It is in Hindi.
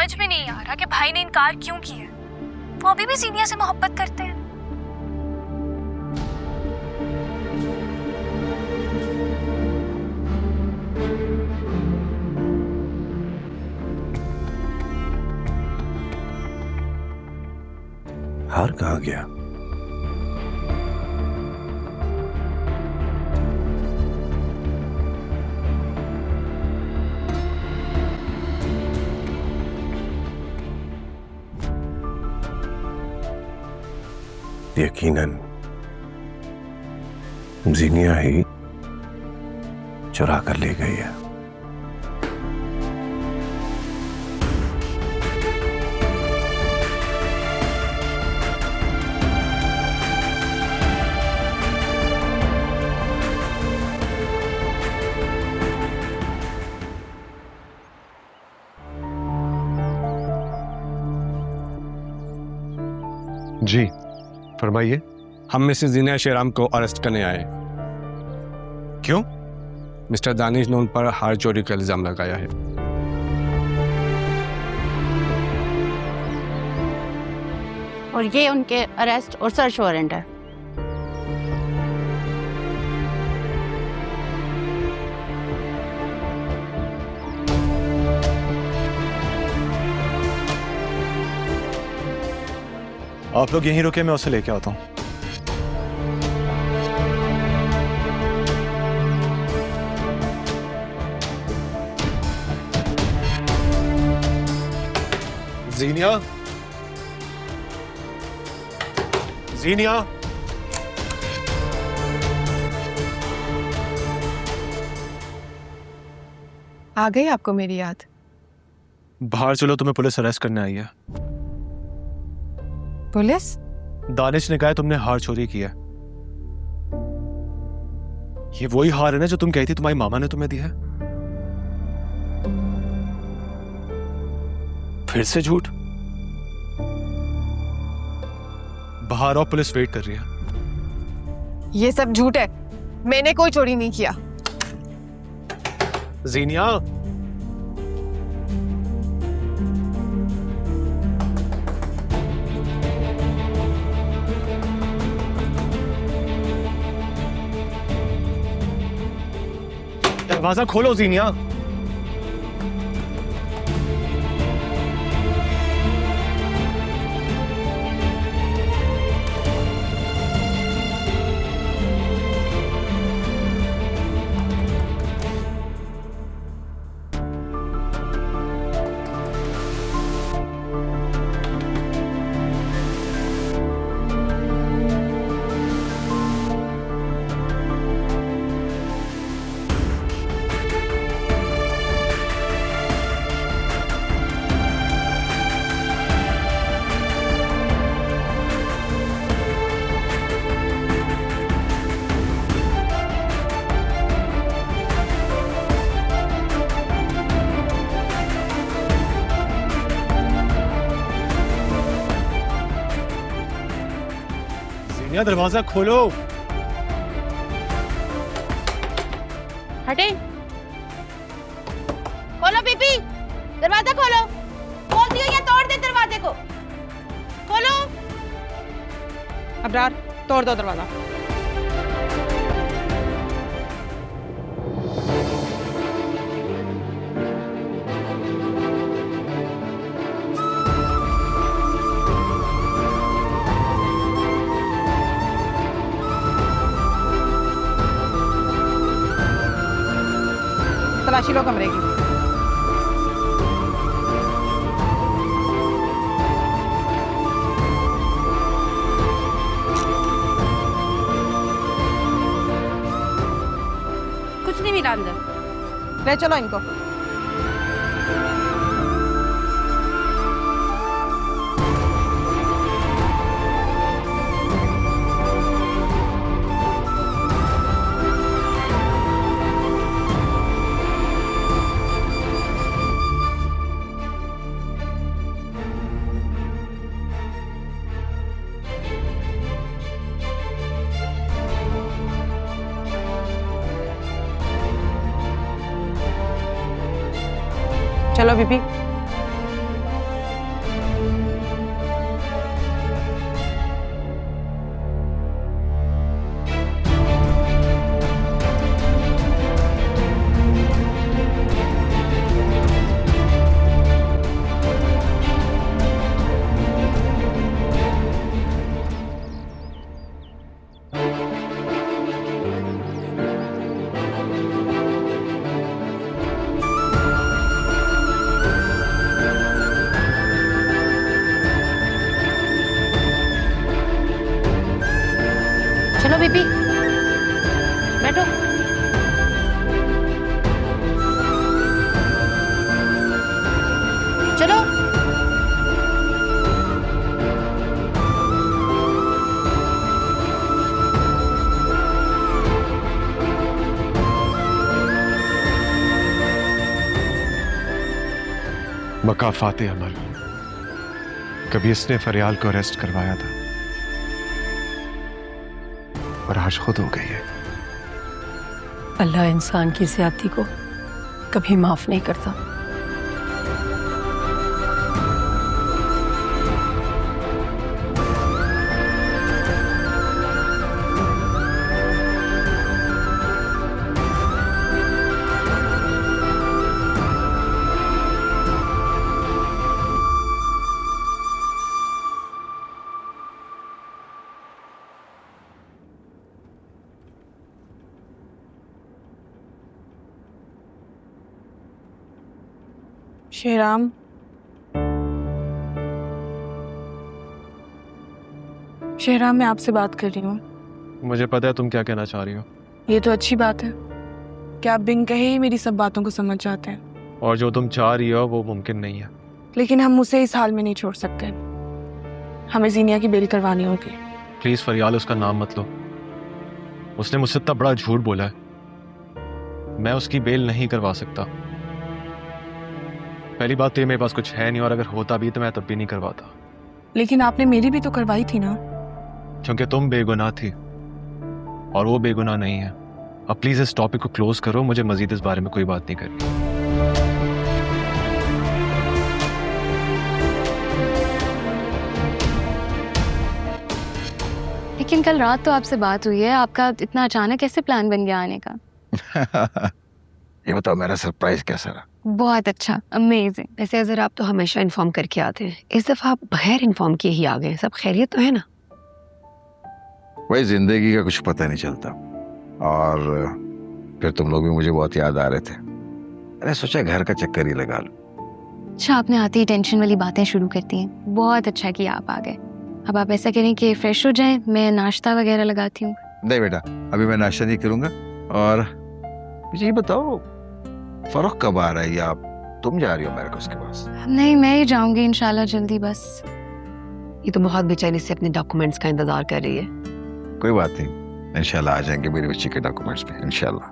समझ में नहीं आ रहा कि भाई ने इनकार क्यों किया। वो अभी भी जीनिया से मोहब्बत करते हैं। हार कहाँ गया? यकीनन जीनिया ही चुरा कर ले गई है। जी फरमाइए। हम मिसेस जीनिया शेराम को अरेस्ट करने आए। क्यों? मिस्टर दानिश ने उन पर हार चोरी का इल्जाम लगाया है। और ये उनके अरेस्ट और सर्च वारंट है। आप लोग यहीं रुके, मैं उसे लेके आता हूँ। जीनिया, जीनिया, आ गई आपको मेरी याद? बाहर चलो, तुम्हें पुलिस अरेस्ट करने आई है। पुलिस? दानिश ने कहा है तुमने हार चोरी किया। ये वही हार है ना जो तुम कही थी तुम्हारी मामा ने तुम्हें दिया है? फिर से झूठ। बाहर आओ, पुलिस वेट कर रही है। ये सब झूठ है, मैंने कोई चोरी नहीं किया। जीनिया, दरवाजा खोलो जीनिया। दरवाजा खोलो। हटे, खोलो पीपी, दरवाजा खोलो। खोल दियो या तोड़ दे दरवाजे को। खोलो। अबरार, तोड़ दो दरवाजा। तलाशी लो कमरे की। कुछ नहीं मिला अंदर। ले चलो इनको। चलो बीबी। बीबी बैठो। चलो मकाफात अमल, कभी इसने फरियाल को अरेस्ट करवाया था और आज खुद हो गई है। अल्लाह इंसान की ज्यादती को कभी माफ नहीं करता। शेराम, शेराम मैं आपसे बात कर रही हूँ। मुझे पता है तुम क्या कहना चाह रही हो, ये तो अच्छी बात है कि आप बिन कहे ही मेरी सब बातों को समझ जाते हैं। और जो तुम चाह रही हो वो मुमकिन नहीं है। लेकिन हम उसे इस हाल में नहीं छोड़ सकते। हमें जीनिया की बेल करवानी होगी। प्लीज फरियाल, उसका नाम मत लो। उसने मुझसे इतना बड़ा झूठ बोला है, मैं उसकी बेल नहीं करवा सकता। पहली बात तो ये मेरे पास कुछ है नहीं, और अगर होता भी तो मैं तब भी नहीं करवाता। लेकिन आपने मेरी भी तो करवाई थी ना। क्योंकि तुम बेगुनाह थी और वो बेगुनाह नहीं है। अब प्लीज इस टॉपिक को क्लोज करो, मुझे मजीद इस बारे में कोई बात नहीं करनी। लेकिन कल रात तो आपसे बात हुई है, आपका इतना अचानक कैसे प्लान बन गया आने का? ये बताओ मेरा सरप्राइज कैसा रहा? बहुत अच्छा, अमेजिंग। वैसे अजर आप तो हमेशा इन्फॉर्म करके आते हैं, इस दफा आप बगैर इन्फॉर्म किए ही आ गए। सब खैरियत तो है ना? वही जिंदगी का कुछ पता नहीं चलता। और फिर तुम लोग भी मुझे बहुत याद आ रहे थे, मैंने सोचा घर का चक्कर ही लगा लो। अच्छा, आपने आते ही टेंशन वाली बातें शुरू कर दी हैं। बहुत अच्छा किया आप आ गए। अब आप ऐसा करें कि फ्रेश हो जाएं, मैं नाश्ता वगैरह लगाती हूँ। नहीं बेटा, अभी मैं नाश्ता नहीं करूंगा। और मुझे ये बताओ, फरोख कब आ रहा है या तुम जा रही हो अमेरिका उसके पास? नहीं, मैं ही जाऊंगी इंशाल्लाह जल्दी। बस ये तो बहुत बेचैनी से अपने डॉक्यूमेंट्स का इंतजार कर रही है। कोई बात नहीं, इंशाल्लाह आ जाएंगे मेरी बच्ची के डॉक्यूमेंट्स पे, इंशाल्लाह।